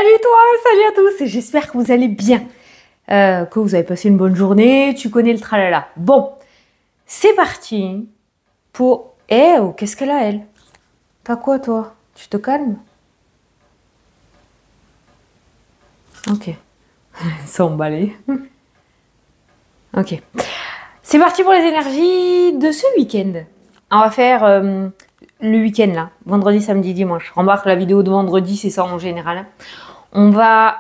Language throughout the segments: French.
Salut toi, salut à tous, j'espère que vous allez bien, que vous avez passé une bonne journée, tu connais le tralala. Bon, c'est parti pour... Eh, oh, qu'est-ce qu'elle a elle? T'as quoi toi? Tu te calmes? Ok, ça emballé. Ok, c'est parti pour les énergies de ce week-end. On va faire le week-end là, vendredi, samedi, dimanche. Remarque la vidéo de vendredi, c'est ça en général. On va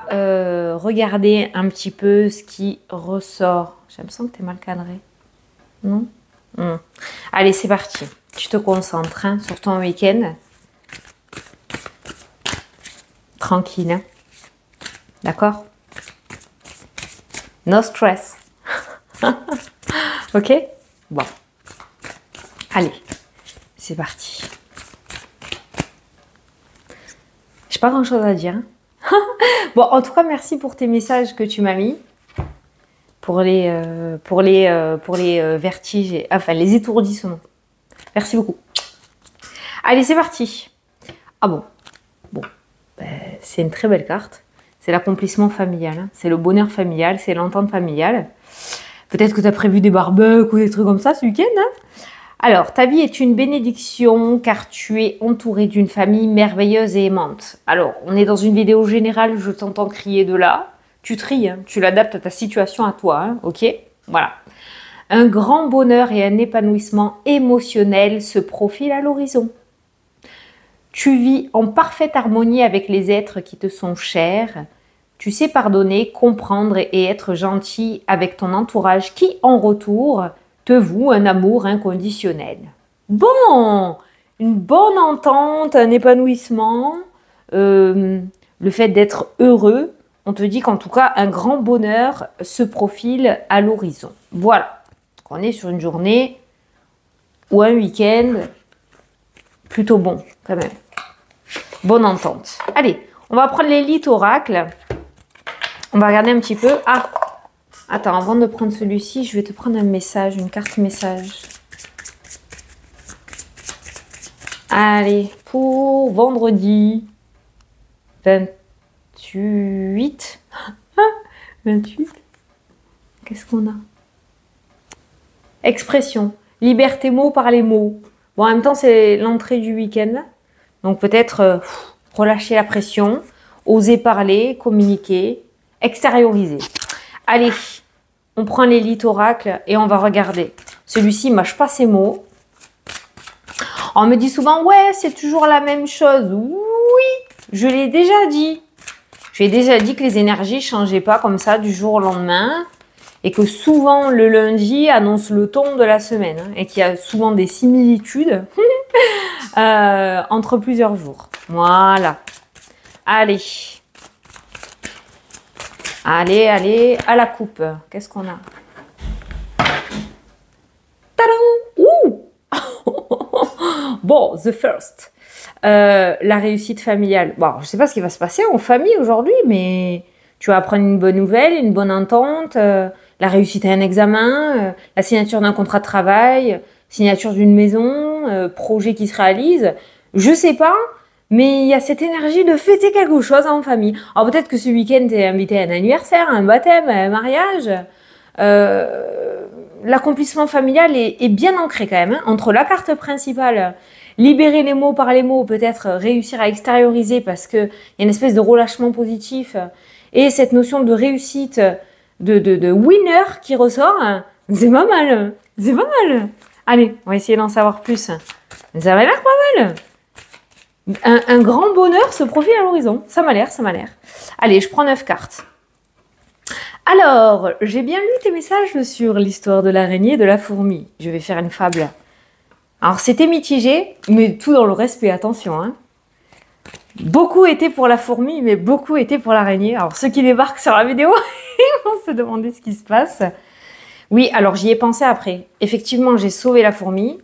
regarder un petit peu ce qui ressort. J'ai l'impression que tu es mal cadré. Non? Allez, c'est parti. Tu te concentres hein, sur ton week-end. Tranquille. Hein? D'accord? No stress. Ok? Bon. Allez, c'est parti. J'ai pas grand chose à dire. Hein? Bon, en tout cas, merci pour tes messages que tu m'as mis. Pour les vertiges, enfin les étourdissements. Merci beaucoup. Allez, c'est parti. Ah bon. Bon, ben, c'est une très belle carte. C'est l'accomplissement familial. Hein. C'est le bonheur familial, c'est l'entente familiale. Peut-être que tu as prévu des barbecues ou des trucs comme ça ce week-end. Hein. Alors, ta vie est une bénédiction car tu es entouré d'une famille merveilleuse et aimante. Alors, on est dans une vidéo générale, je t'entends crier de là. Tu tries, hein, tu l'adaptes à ta situation, à toi, hein, ok? Voilà. Un grand bonheur et un épanouissement émotionnel se profilent à l'horizon. Tu vis en parfaite harmonie avec les êtres qui te sont chers. Tu sais pardonner, comprendre et être gentil avec ton entourage qui, en retour, te voue un amour inconditionnel. Bon, une bonne entente, un épanouissement, le fait d'être heureux. On te dit qu'en tout cas, un grand bonheur se profile à l'horizon. Voilà. On est sur une journée ou un week-end plutôt bon, quand même. Bonne entente. Allez, on va prendre l'élite oracle. On va regarder un petit peu. Ah, attends, avant de prendre celui-ci, je vais te prendre un message, une carte message. Allez, pour vendredi 28. 28. Qu'est-ce qu'on a? Expression. Libère tes mots par les mots. Bon, en même temps, c'est l'entrée du week-end. Donc peut-être relâcher la pression, oser parler, communiquer, extérioriser. Allez, on prend l'élite oracle et on va regarder. Celui-ci ne mâche pas ses mots. On me dit souvent, ouais, c'est toujours la même chose. Oui, je l'ai déjà dit. J'ai déjà dit que les énergies ne changeaient pas comme ça du jour au lendemain et que souvent le lundi annonce le ton de la semaine hein, et qu'il y a souvent des similitudes entre plusieurs jours. Voilà. Allez. Allez, allez, à la coupe. Qu'est-ce qu'on a? Tadam! Ouh! Bon, the first. La réussite familiale. Bon, je ne sais pas ce qui va se passer en famille aujourd'hui, mais tu vas apprendre une bonne nouvelle, une bonne entente, la réussite à un examen, la signature d'un contrat de travail, signature d'une maison, projet qui se réalise. Je sais pas, mais il y a cette énergie de fêter quelque chose en famille. Alors peut-être que ce week-end, tu es invité à un anniversaire, un baptême, un mariage. L'accomplissement familial est bien ancré quand même. Hein, entre la carte principale, libérer les mots par les mots, peut-être réussir à extérioriser parce qu'il y a une espèce de relâchement positif, et cette notion de réussite, de winner qui ressort, c'est pas mal. C'est pas mal. Allez, on va essayer d'en savoir plus. Ça va l'air pas mal. Un grand bonheur se profile à l'horizon. Ça m'a l'air, ça m'a l'air. Allez, je prends 9 cartes. Alors, j'ai bien lu tes messages sur l'histoire de l'araignée et de la fourmi. Je vais faire une fable. Alors, c'était mitigé, mais tout dans le respect, attention. Hein. Beaucoup étaient pour la fourmi, mais beaucoup étaient pour l'araignée. Alors, ceux qui débarquent sur la vidéo, ils vont se demander ce qui se passe. Oui, alors j'y ai pensé après. Effectivement, j'ai sauvé la fourmi,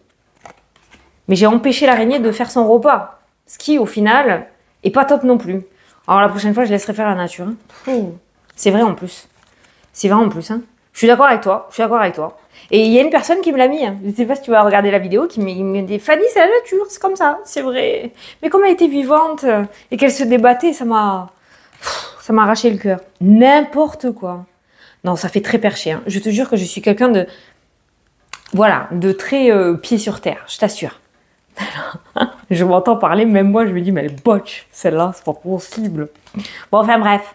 mais j'ai empêché l'araignée de faire son repas. Ce qui, au final, est pas top non plus. Alors la prochaine fois, je laisserai faire la nature. Hein. C'est vrai en plus. C'est vrai en plus. Hein. Je suis d'accord avec toi. Je suis d'accord avec toi. Et il y a une personne qui me l'a mis. Hein. Je ne sais pas si tu vas regarder la vidéo, qui me dit Fanny, c'est la nature, c'est comme ça, c'est vrai. Mais comme elle était vivante et qu'elle se débattait, ça m'a. Ça m'a arraché le cœur. N'importe quoi. Non, ça fait très perché. Hein. Je te jure que je suis quelqu'un de... Voilà, de très pied sur terre, je t'assure. Je m'entends parler, même moi, je me dis, mais elle botche, celle-là, c'est pas possible. Bon, enfin bref.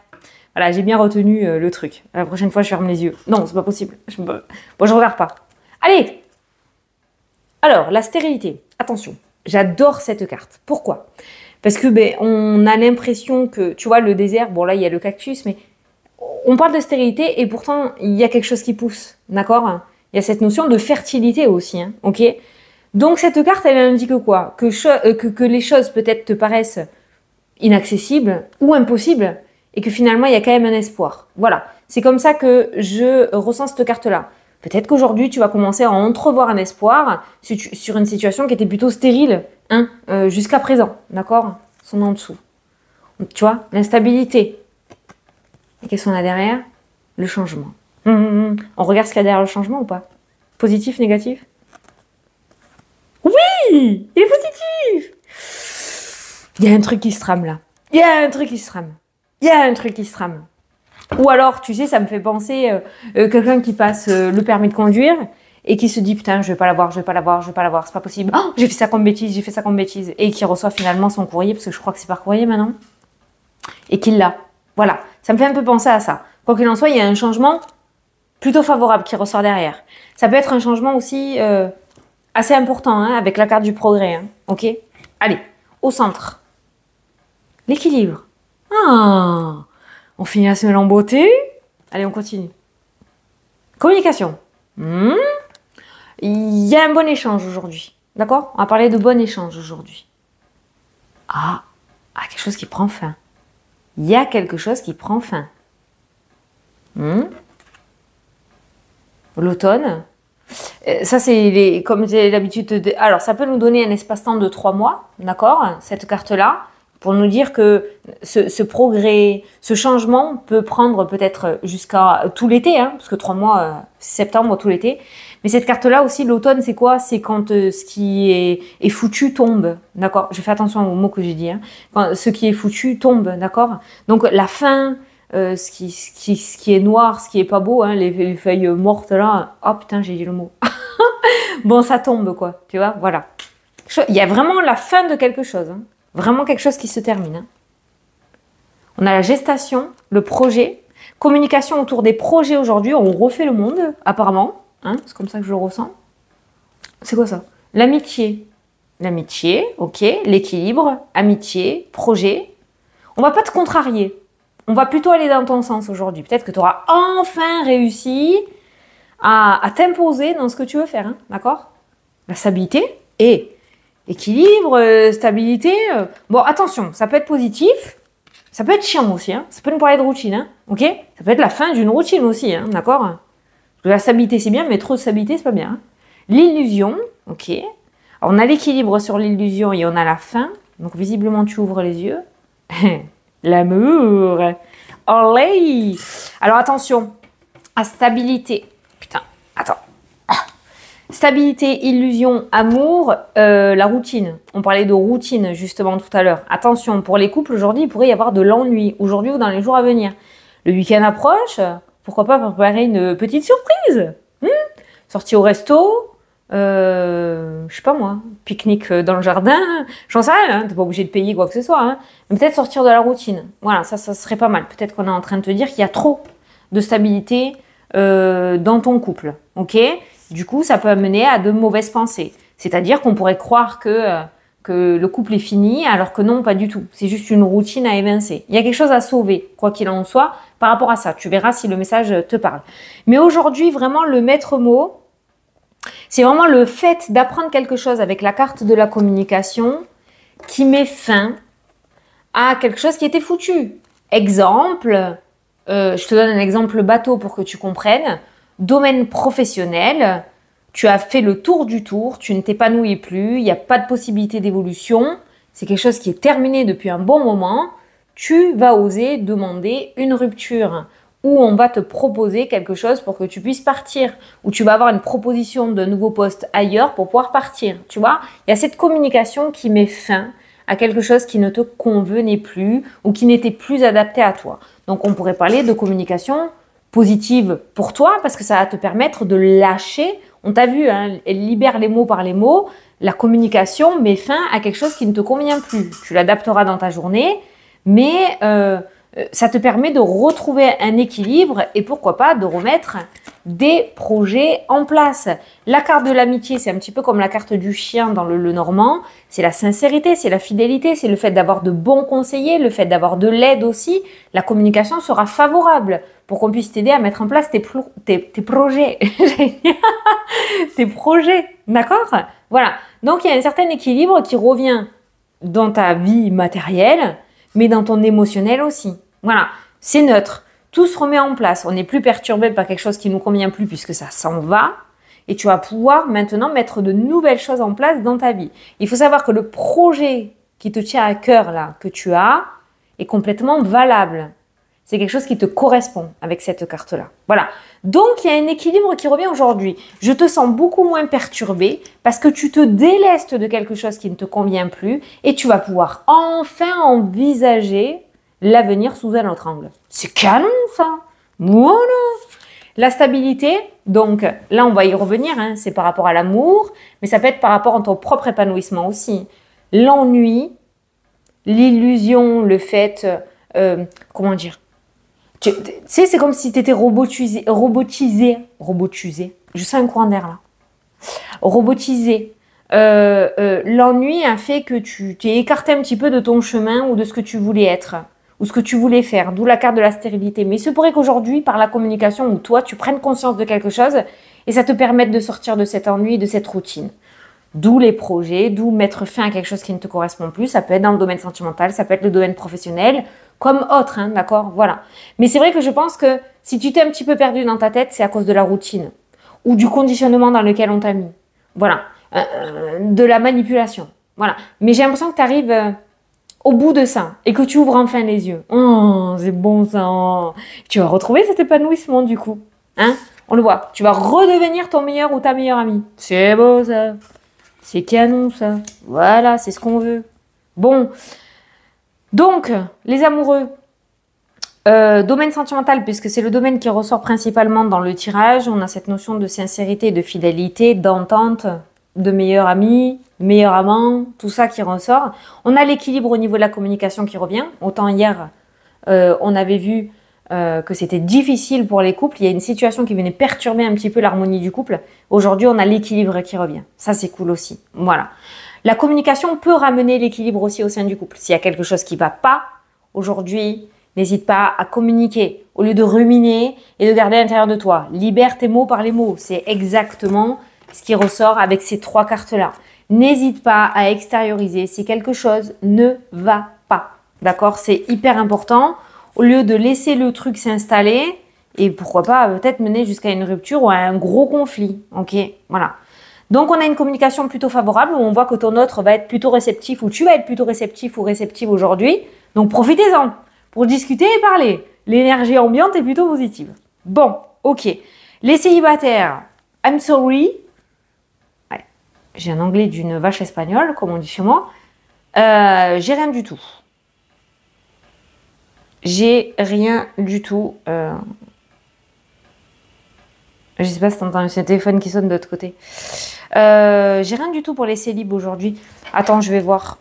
Voilà, j'ai bien retenu le truc. La prochaine fois, je ferme les yeux. Non, c'est pas possible. Bon, je regarde pas. Allez. Alors, la stérilité. Attention, j'adore cette carte. Pourquoi? Parce que on a l'impression que, tu vois, le désert, bon là, il y a le cactus, mais on parle de stérilité et pourtant, il y a quelque chose qui pousse, d'accord? Il y a cette notion de fertilité aussi, hein, ok? Donc, cette carte, elle indique quoi? Que les choses peut-être te paraissent inaccessibles ou impossibles et que finalement, il y a quand même un espoir. Voilà, c'est comme ça que je ressens cette carte-là. Peut-être qu'aujourd'hui, tu vas commencer à entrevoir un espoir sur une situation qui était plutôt stérile, hein, jusqu'à présent, d'accord? Son en dessous. Tu vois, l'instabilité. Et qu'est-ce qu'on a derrière? Le changement. On regarde ce qu'il y a derrière le changement ou pas? Positif, négatif? Oui! Il est positif! Il y a un truc qui se trame là. Il y a un truc qui se trame. Il y a un truc qui se trame. Ou alors, tu sais, ça me fait penser quelqu'un qui passe le permis de conduire et qui se dit putain, je vais pas l'avoir, je vais pas l'avoir, je vais pas l'avoir, c'est pas possible. Oh, j'ai fait ça comme bêtise, j'ai fait ça comme bêtise. Et qui reçoit finalement son courrier, parce que je crois que c'est par courrier maintenant, et qu'il l'a. Voilà, ça me fait un peu penser à ça. Quoi qu'il en soit, il y a un changement plutôt favorable qui ressort derrière. Ça peut être un changement aussi assez important, hein, avec la carte du progrès. Hein, ok? Allez, au centre. L'équilibre. Ah, on finit la semaine en beauté. Allez, on continue. Communication. Il y a un bon échange aujourd'hui. D'accord? On va parler de bon échange aujourd'hui. Quelque chose qui prend fin. Il y a quelque chose qui prend fin. L'automne. Ça, c'est comme j'ai l'habitude. Alors, ça peut nous donner un espace-temps de 3 mois. D'accord? Cette carte-là. Pour nous dire que ce progrès, ce changement peut prendre peut-être jusqu'à tout l'été, hein, parce que 3 mois, septembre, tout l'été. Mais cette carte-là aussi, l'automne, c'est quoi? C'est quand ce qui est foutu tombe, d'accord? Je fais attention aux mots que j'ai dit. Hein. Quand ce qui est foutu tombe, d'accord? Donc la fin, ce qui est noir, ce qui est pas beau, hein, les feuilles mortes là. Oh putain, j'ai dit le mot. Bon, ça tombe quoi, tu vois? Voilà. Il y a vraiment la fin de quelque chose. Hein. Vraiment quelque chose qui se termine. Hein. On a la gestation, le projet, communication autour des projets aujourd'hui. On refait le monde, apparemment. Hein, c'est comme ça que je le ressens. C'est quoi ça? L'amitié. L'amitié, ok. L'équilibre, amitié, projet. On va pas te contrarier. On va plutôt aller dans ton sens aujourd'hui. Peut-être que tu auras enfin réussi à t'imposer dans ce que tu veux faire. Hein, d'accord? La stabilité et... équilibre, stabilité. Bon, attention, ça peut être positif, ça peut être chiant aussi. Hein. Ça peut nous parler de routine, hein, ok? Ça peut être la fin d'une routine aussi, hein, d'accord? Parce que la stabilité, c'est bien, mais trop de stabilité, c'est pas bien. Hein. L'illusion, ok? Alors, on a l'équilibre sur l'illusion et on a la fin. Donc, visiblement, tu ouvres les yeux. L'amour. Olé! Alors, attention. À stabilité. Putain, attends. Stabilité, illusion, amour, la routine. On parlait de routine justement tout à l'heure. Attention, pour les couples aujourd'hui, il pourrait y avoir de l'ennui aujourd'hui ou dans les jours à venir. Le week-end approche, pourquoi pas préparer une petite surprise? Sortir au resto, je sais pas moi, pique-nique dans le jardin, j'en sais rien, hein, t'es pas obligé de payer quoi que ce soit. Hein, mais peut-être sortir de la routine. Voilà, ça serait pas mal. Peut-être qu'on est en train de te dire qu'il y a trop de stabilité dans ton couple, ok? Du coup, ça peut amener à de mauvaises pensées. C'est-à-dire qu'on pourrait croire que le couple est fini, alors que non, pas du tout. C'est juste une routine à évincer. Il y a quelque chose à sauver, quoi qu'il en soit, par rapport à ça. Tu verras si le message te parle. Mais aujourd'hui, vraiment, le maître mot, c'est vraiment le fait d'apprendre quelque chose avec la carte de la communication qui met fin à quelque chose qui était foutu. Exemple, je te donne un exemple bateau pour que tu comprennes. Domaine professionnel, tu as fait le tour du tour, tu ne t'épanouis plus, il n'y a pas de possibilité d'évolution, c'est quelque chose qui est terminé depuis un bon moment, tu vas oser demander une rupture où on va te proposer quelque chose pour que tu puisses partir, où tu vas avoir une proposition de nouveau poste ailleurs pour pouvoir partir, tu vois. Il y a cette communication qui met fin à quelque chose qui ne te convenait plus ou qui n'était plus adapté à toi. Donc, on pourrait parler de communication positive pour toi parce que ça va te permettre de lâcher. On t'a vu, hein, elle libère les mots par les mots. La communication met fin à quelque chose qui ne te convient plus. Tu l'adapteras dans ta journée, mais ça te permet de retrouver un équilibre et pourquoi pas de remettre des projets en place. La carte de l'amitié, c'est un petit peu comme la carte du chien dans le Normand. C'est la sincérité, c'est la fidélité, c'est le fait d'avoir de bons conseillers, le fait d'avoir de l'aide aussi. La communication sera favorable pour qu'on puisse t'aider à mettre en place tes projets. Tes projets, d'accord? Voilà. Donc, il y a un certain équilibre qui revient dans ta vie matérielle, mais dans ton émotionnel aussi. Voilà. C'est neutre. Tout se remet en place. On n'est plus perturbé par quelque chose qui ne nous convient plus puisque ça s'en va. Et tu vas pouvoir maintenant mettre de nouvelles choses en place dans ta vie. Il faut savoir que le projet qui te tient à cœur, là, que tu as, est complètement valable. C'est quelque chose qui te correspond avec cette carte-là. Voilà. Donc, il y a un équilibre qui revient aujourd'hui. Je te sens beaucoup moins perturbé parce que tu te délestes de quelque chose qui ne te convient plus et tu vas pouvoir enfin envisager l'avenir sous un autre angle. C'est canon, ça. Voilà. La stabilité, donc là, on va y revenir. Hein, c'est par rapport à l'amour, mais ça peut être par rapport à ton propre épanouissement aussi. L'ennui, l'illusion, le fait... comment dire? Tu sais, c'est comme si tu étais robotisé. Je sens un courant d'air là. Robotisé. L'ennui a fait que tu t'es écarté un petit peu de ton chemin ou de ce que tu voulais être ou ce que tu voulais faire, d'où la carte de la stérilité. Mais il se pourrait qu'aujourd'hui, par la communication ou toi, tu prennes conscience de quelque chose et ça te permette de sortir de cet ennui, de cette routine. D'où les projets, d'où mettre fin à quelque chose qui ne te correspond plus. Ça peut être dans le domaine sentimental, ça peut être le domaine professionnel, comme autre, hein, d'accord? Voilà. Mais c'est vrai que je pense que si tu t'es un petit peu perdu dans ta tête, c'est à cause de la routine ou du conditionnement dans lequel on t'a mis. Voilà. De la manipulation. Voilà. Mais j'ai l'impression que tu arrives au bout de ça et que tu ouvres enfin les yeux. Oh, c'est bon ça. Tu vas retrouver cet épanouissement du coup. Hein? On le voit. Tu vas redevenir ton meilleur ou ta meilleure amie. C'est beau ça. C'est canon ça. Voilà, c'est ce qu'on veut. Bon. Donc, les amoureux, domaine sentimental, puisque c'est le domaine qui ressort principalement dans le tirage, on a cette notion de sincérité, de fidélité, d'entente, de meilleur ami, meilleur amant, tout ça qui ressort. On a l'équilibre au niveau de la communication qui revient. Autant hier, on avait vu que c'était difficile pour les couples. Il y a une situation qui venait perturber un petit peu l'harmonie du couple. Aujourd'hui, on a l'équilibre qui revient. Ça, c'est cool aussi. Voilà. La communication peut ramener l'équilibre aussi au sein du couple. S'il y a quelque chose qui ne va pas, aujourd'hui, n'hésite pas à communiquer. Au lieu de ruminer et de garder à l'intérieur de toi. Libère tes mots par les mots. C'est exactement ce qui ressort avec ces trois cartes-là. N'hésite pas à extérioriser si quelque chose ne va pas. D'accord? C'est hyper important. Au lieu de laisser le truc s'installer et pourquoi pas peut-être mener jusqu'à une rupture ou à un gros conflit. Ok? Voilà. Donc, on a une communication plutôt favorable où on voit que ton autre va être plutôt réceptif ou tu vas être plutôt réceptif ou réceptive aujourd'hui. Donc, profitez-en pour discuter et parler. L'énergie ambiante est plutôt positive. Bon, ok. Les célibataires, I'm sorry. Ouais, j'ai un anglais d'une vache espagnole, comme on dit chez moi. J'ai rien du tout. J'ai rien du tout. Je sais pas si t'entends, c'est un téléphone qui sonne de l'autre côté. J'ai rien du tout pour les célibes aujourd'hui. Attends, je vais voir.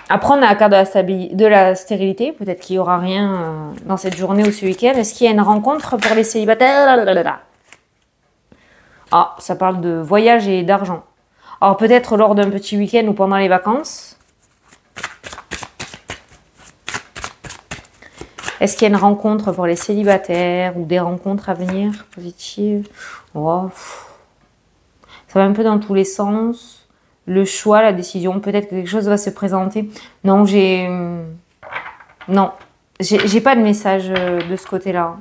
Après, on a la carte de la stérilité. Peut-être qu'il n'y aura rien dans cette journée ou ce week-end. Est-ce qu'il y a une rencontre pour les célibataires? Ah, ça parle de voyage et d'argent. Alors, peut-être lors d'un petit week-end ou pendant les vacances. Est-ce qu'il y a une rencontre pour les célibataires ou des rencontres à venir positives? Oh, ça va un peu dans tous les sens. Le choix, la décision, peut-être que quelque chose va se présenter. Non, j'ai pas de message de ce côté-là.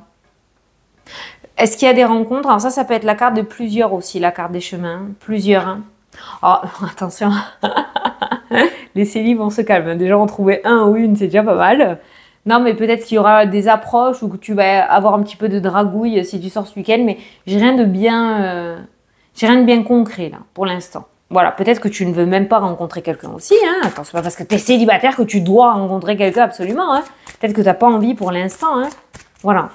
Est-ce qu'il y a des rencontres? Alors ça peut être la carte de plusieurs aussi, la carte des chemins. Plusieurs. Hein. Oh, attention. Les célibes, on se calme. Déjà, en trouver un ou une, c'est déjà pas mal. Non, mais peut-être qu'il y aura des approches ou que tu vas avoir un petit peu de dragouille si tu sors ce week-end. Mais j'ai rien de bien concret là, pour l'instant. Voilà, peut-être que tu ne veux même pas rencontrer quelqu'un aussi. Hein. Attends, c'est pas parce que tu es célibataire que tu dois rencontrer quelqu'un absolument. Hein. Peut-être que tu n'as pas envie pour l'instant. Hein. Voilà.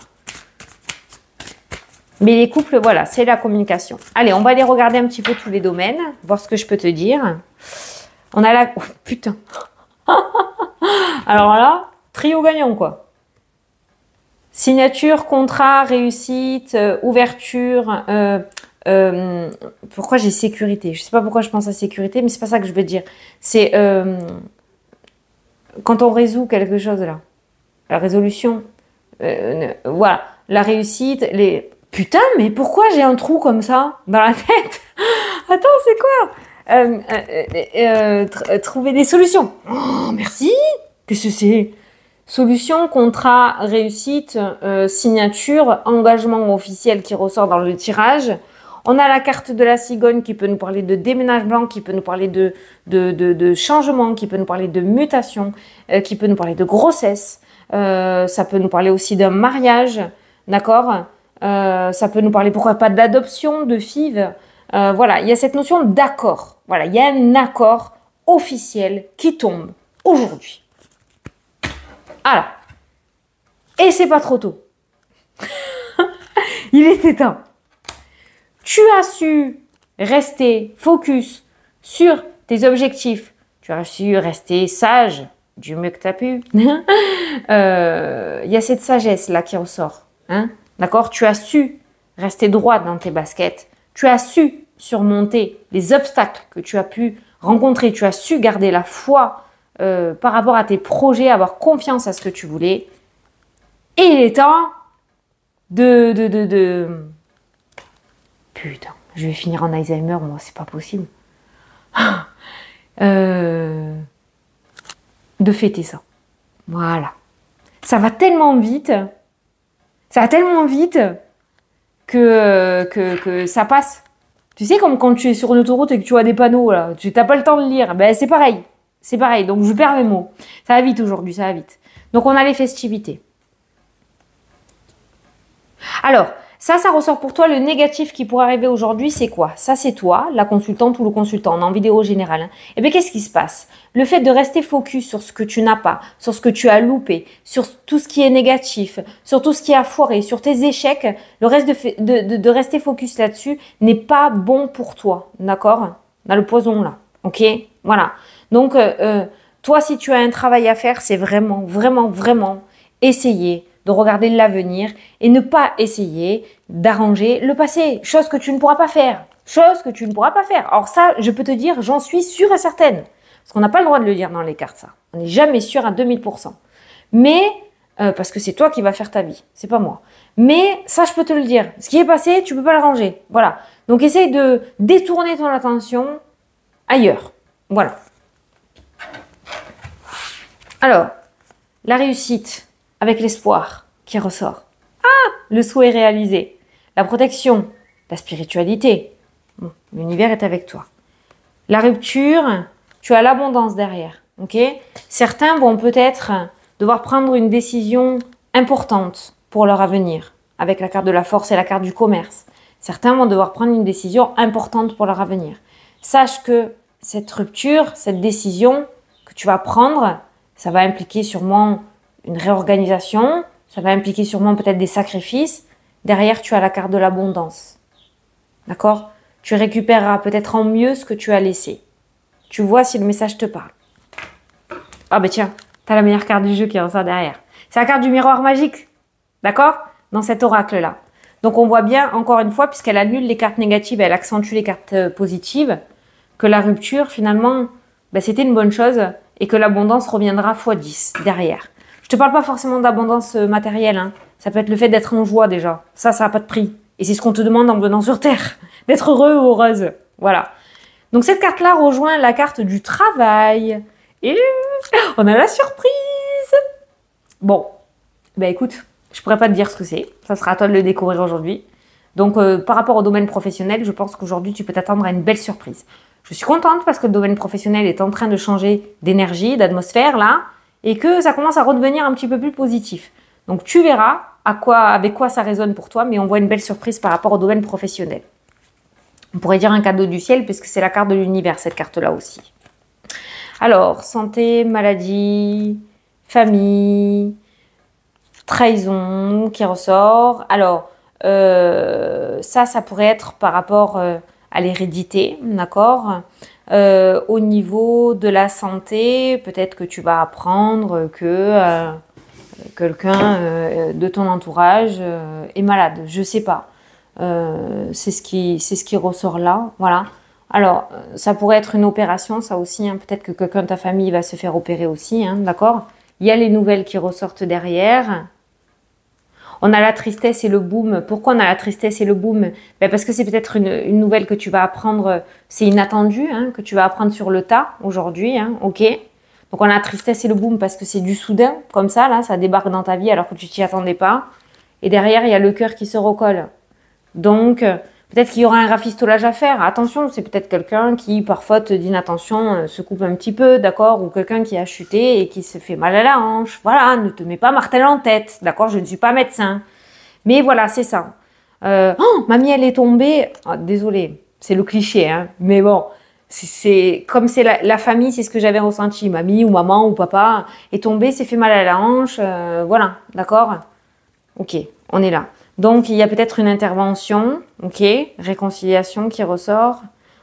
Mais les couples, voilà, c'est la communication. Allez, on va aller regarder un petit peu tous les domaines, voir ce que je peux te dire. On a la... Oh, putain. Alors là, trio gagnant, quoi. Signature, contrat, réussite, ouverture... pourquoi j'ai sécurité? Je sais pas pourquoi je pense à sécurité, mais c'est pas ça que je veux dire. C'est quand on résout quelque chose là. La résolution. Voilà. La réussite, les... Putain, mais pourquoi j'ai un trou comme ça dans la tête? Attends, c'est quoi? Trouver des solutions. Oh, merci. Qu'est-ce que c'est? Solution, contrat, réussite, signature, engagement officiel qui ressort dans le tirage. On a la carte de la cigogne qui peut nous parler de déménagement, qui peut nous parler de changement, qui peut nous parler de mutation, qui peut nous parler de grossesse. Ça peut nous parler aussi d'un mariage, d'accord? Ça peut nous parler, pourquoi pas, d'adoption, de FIV. Voilà, il y a cette notion d'accord. Voilà, il y a un accord officiel qui tombe aujourd'hui. Alors, et c'est pas trop tôt. Il était temps. Tu as su rester focus sur tes objectifs. Tu as su rester sage, du mieux que tu as pu. Il y a cette sagesse-là qui ressort. Hein? D'accord? Tu as su rester droit dans tes baskets. Tu as su surmonter les obstacles que tu as pu rencontrer. Tu as su garder la foi par rapport à tes projets, avoir confiance à ce que tu voulais. Et il est temps Putain, je vais finir en Alzheimer, moi, c'est pas possible. De fêter ça. Voilà. Ça va tellement vite. Ça va tellement vite que ça passe. Tu sais, comme quand tu es sur une autoroute et que tu vois des panneaux, là, tu n'as pas le temps de lire. Ben, c'est pareil. C'est pareil. Donc, je perds mes mots. Ça va vite aujourd'hui, ça va vite. Donc, on a les festivités. Alors, ça ressort pour toi. Le négatif qui pourrait arriver aujourd'hui, c'est quoi? Ça, c'est toi, la consultante ou le consultant. On est en vidéo générale. Hein. Et bien, qu'est-ce qui se passe? Le fait de rester focus sur ce que tu n'as pas, sur ce que tu as loupé, sur tout ce qui est négatif, sur tout ce qui a foiré, sur tes échecs, le reste de rester focus là-dessus n'est pas bon pour toi. D'accord? On a le poison là. Ok? Voilà. Donc, toi, si tu as un travail à faire, c'est vraiment, vraiment, vraiment essayer de regarder l'avenir et ne pas essayer d'arranger le passé. Chose que tu ne pourras pas faire. Chose que tu ne pourras pas faire. Alors ça, je peux te dire, j'en suis sûre et certaine. Parce qu'on n'a pas le droit de le dire dans les cartes, ça. On n'est jamais sûr à 2000%. Mais, parce que c'est toi qui vas faire ta vie. C'est pas moi. Mais ça, je peux te le dire. Ce qui est passé, tu peux pas l'arranger. Voilà. Donc, essaye de détourner ton attention ailleurs. Voilà. Alors, la réussite avec l'espoir qui ressort. Ah, le souhait réalisé. La protection, la spiritualité. Bon, l'univers est avec toi. La rupture, tu as l'abondance derrière. Ok? Certains vont peut-être devoir prendre une décision importante pour leur avenir, avec la carte de la force et la carte du commerce. Certains vont devoir prendre une décision importante pour leur avenir. Sache que cette rupture, cette décision que tu vas prendre, ça va impliquer sûrement une réorganisation, ça va impliquer sûrement peut-être des sacrifices. Derrière, tu as la carte de l'abondance. D'accord? Tu récupéreras peut-être en mieux ce que tu as laissé. Tu vois si le message te parle. Ah ben tiens, tu as la meilleure carte du jeu qui ressort derrière. C'est la carte du miroir magique. D'accord? Dans cet oracle-là. Donc on voit bien, encore une fois, puisqu'elle annule les cartes négatives, elle accentue les cartes positives, que la rupture, finalement, ben, c'était une bonne chose et que l'abondance reviendra x10 derrière. Je te parle pas forcément d'abondance matérielle. Hein. Ça peut être le fait d'être en joie déjà. Ça n'a pas de prix. Et c'est ce qu'on te demande en venant sur Terre. D'être heureux ou heureuse. Voilà. Donc cette carte-là rejoint la carte du travail. Et on a la surprise. Bon. Ben écoute, je pourrais pas te dire ce que c'est. Ça sera à toi de le découvrir aujourd'hui. Donc par rapport au domaine professionnel, je pense qu'aujourd'hui tu peux t'attendre à une belle surprise. Je suis contente parce que le domaine professionnel est en train de changer d'énergie, d'atmosphère là. Et que ça commence à redevenir un petit peu plus positif. Donc tu verras avec quoi ça résonne pour toi, mais on voit une belle surprise par rapport au domaine professionnel. On pourrait dire un cadeau du ciel, puisque c'est la carte de l'univers, cette carte-là aussi. Alors, santé, maladie, famille, trahison qui ressort. Alors, ça pourrait être par rapport à l'hérédité, d'accord. Au niveau de la santé, peut-être que tu vas apprendre que quelqu'un de ton entourage est malade, je sais pas. C'est ce qui ressort là, voilà. Alors, ça pourrait être une opération, ça aussi, hein. Peut-être que quelqu'un de ta famille va se faire opérer aussi, hein, d'accord. Il y a les nouvelles qui ressortent derrière. On a la tristesse et le boom. Pourquoi on a la tristesse et le boom? Ben parce que c'est peut-être une nouvelle que tu vas apprendre, c'est inattendu, hein, que tu vas apprendre sur le tas aujourd'hui, hein, ok. Donc on a la tristesse et le boom parce que c'est du soudain, comme ça, là, ça débarque dans ta vie alors que tu t'y attendais pas. Et derrière, il y a le cœur qui se recolle. Donc, peut-être qu'il y aura un rafistolage à faire. Attention, c'est peut-être quelqu'un qui, par faute d'inattention, se coupe un petit peu, d'accord? Ou quelqu'un qui a chuté et qui se fait mal à la hanche. Voilà, ne te mets pas martel en tête, d'accord? Je ne suis pas médecin. Mais voilà, c'est ça. Oh, mamie, elle est tombée. Oh, désolée, c'est le cliché, hein. Mais bon, comme c'est la famille, c'est ce que j'avais ressenti. Mamie ou maman ou papa est tombée, s'est fait mal à la hanche. Voilà, d'accord? Ok, on est là. Donc, il y a peut-être une intervention, ok, réconciliation qui ressort.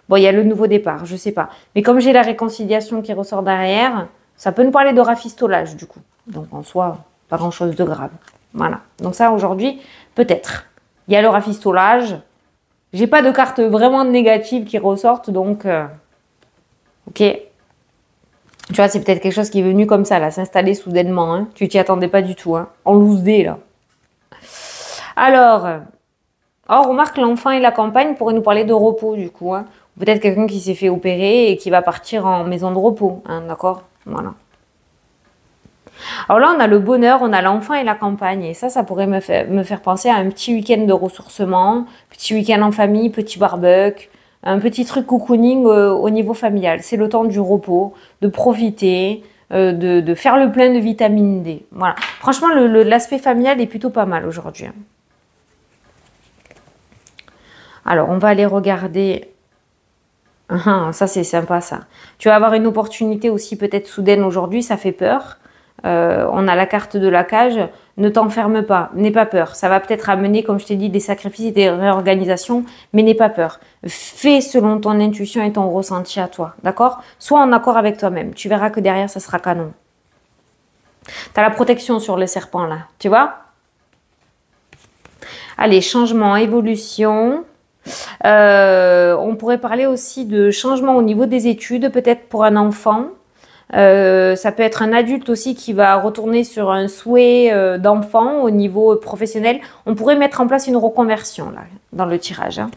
Bon, il y a le nouveau départ, je sais pas. Mais comme j'ai la réconciliation qui ressort derrière, ça peut nous parler de rafistolage, du coup. Donc, en soi, pas grand-chose de grave. Voilà. Donc ça, aujourd'hui, peut-être. Il y a le rafistolage. J'ai pas de carte vraiment négative qui ressortent, donc, ok. Tu vois, c'est peut-être quelque chose qui est venu comme ça, là, s'installer soudainement. Hein. Tu t'y attendais pas du tout, hein. En loose dé, là. Alors, remarque, l'enfant et la campagne pourraient nous parler de repos, du coup. Hein. Peut-être quelqu'un qui s'est fait opérer et qui va partir en maison de repos, hein, d'accord? Voilà. Alors là, on a le bonheur, on a l'enfant et la campagne. Et ça pourrait me faire penser à un petit week-end de ressourcement, petit week-end en famille, petit barbecue, un petit truc cocooning au niveau familial. C'est le temps du repos, de profiter, de faire le plein de vitamine D. Voilà. Franchement, l'aspect familial est plutôt pas mal aujourd'hui. Hein. Alors, on va aller regarder. Ça, c'est sympa, ça. Tu vas avoir une opportunité aussi peut-être soudaine aujourd'hui, ça fait peur. On a la carte de la cage. Ne t'enferme pas, n'aie pas peur. Ça va peut-être amener, comme je t'ai dit, des sacrifices et des réorganisations, mais n'aie pas peur. Fais selon ton intuition et ton ressenti à toi, d'accord? Sois en accord avec toi-même. Tu verras que derrière, ça sera canon. Tu as la protection sur le serpent, là. Tu vois? Allez, changement, évolution. On pourrait parler aussi de changement au niveau des études, peut-être pour un enfant. Ça peut être un adulte aussi qui va retourner sur un souhait d'enfant au niveau professionnel. On pourrait mettre en place une reconversion là, dans le tirage. Hein.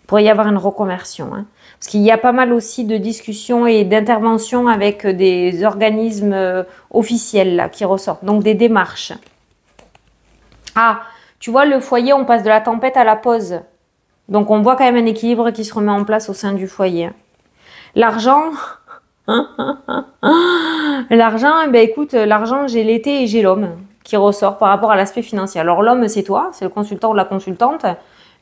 Il pourrait y avoir une reconversion. Hein. Parce qu'il y a pas mal aussi de discussions et d'interventions avec des organismes officiels là, qui ressortent. Donc des démarches. Ah, tu vois, le foyer, on passe de la tempête à la pause. Donc, on voit quand même un équilibre qui se remet en place au sein du foyer. L'argent, écoute, l'argent, j'ai l'été et j'ai l'homme qui ressort par rapport à l'aspect financier. Alors, l'homme, c'est toi, c'est le consultant ou la consultante.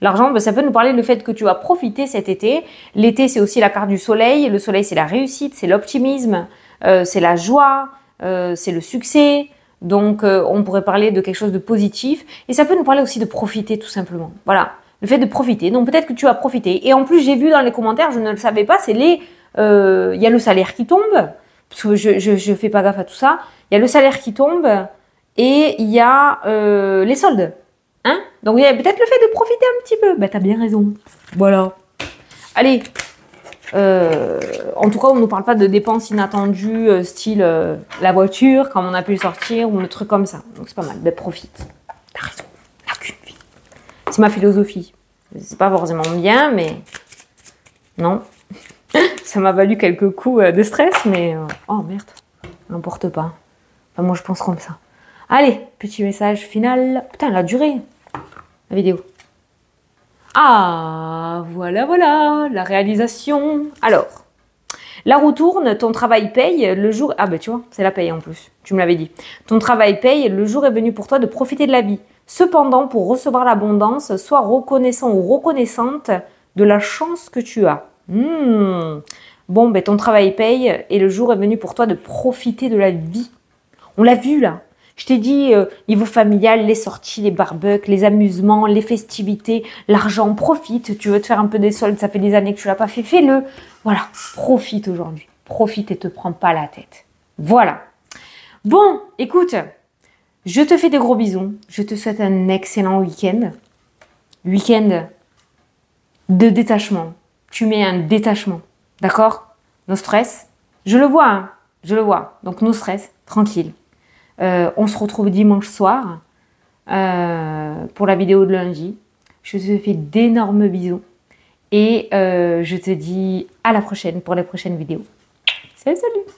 L'argent, ça peut nous parler du fait que tu vas profiter cet été. L'été, c'est aussi la carte du soleil. Le soleil, c'est la réussite, c'est l'optimisme, c'est la joie, c'est le succès. Donc, on pourrait parler de quelque chose de positif. Et ça peut nous parler aussi de profiter, tout simplement. Voilà. Le fait de profiter. Donc, peut-être que tu vas profiter. Et en plus, j'ai vu dans les commentaires, je ne le savais pas, c'est il y a le salaire qui tombe. Parce que je fais pas gaffe à tout ça. Il y a le salaire qui tombe. Et il y a les soldes. Hein? Donc, il y a peut-être le fait de profiter un petit peu. Bah, t'as bien raison. Voilà. Allez. En tout cas, on ne nous parle pas de dépenses inattendues, style la voiture, comme on a pu le sortir, ou le truc comme ça. Donc, c'est pas mal. Ben, profite. T'as raison. T'as qu'une vie. C'est ma philosophie. C'est pas forcément bien, mais non. Ça m'a valu quelques coups de stress, mais oh merde, n'importe pas. Enfin, moi, je pense comme ça. Allez, petit message final. Putain, elle a duré, la vidéo. Ah, voilà, la réalisation. Alors, la roue tourne, ton travail paye, le jour... Ah ben tu vois, c'est la paye en plus, tu me l'avais dit. Ton travail paye, le jour est venu pour toi de profiter de la vie. Cependant, pour recevoir l'abondance, sois reconnaissant ou reconnaissante de la chance que tu as. Bon, ben ton travail paye et le jour est venu pour toi de profiter de la vie. On l'a vu là. Je t'ai dit, niveau familial, les sorties, les barbecues, les amusements, les festivités, l'argent, profite. Tu veux te faire un peu des soldes, ça fait des années que tu l'as pas fait, fais-le. Voilà, profite aujourd'hui. Profite et te prends pas la tête. Voilà. Bon, écoute, je te fais des gros bisous. Je te souhaite un excellent week-end. Week-end de détachement. Tu mets un détachement. D'accord? No stress. Je le vois, hein. Je le vois. Donc, no stress. Tranquille. On se retrouve dimanche soir pour la vidéo de lundi. Je te fais d'énormes bisous. Et je te dis à la prochaine pour les prochaines vidéos. Salut, salut!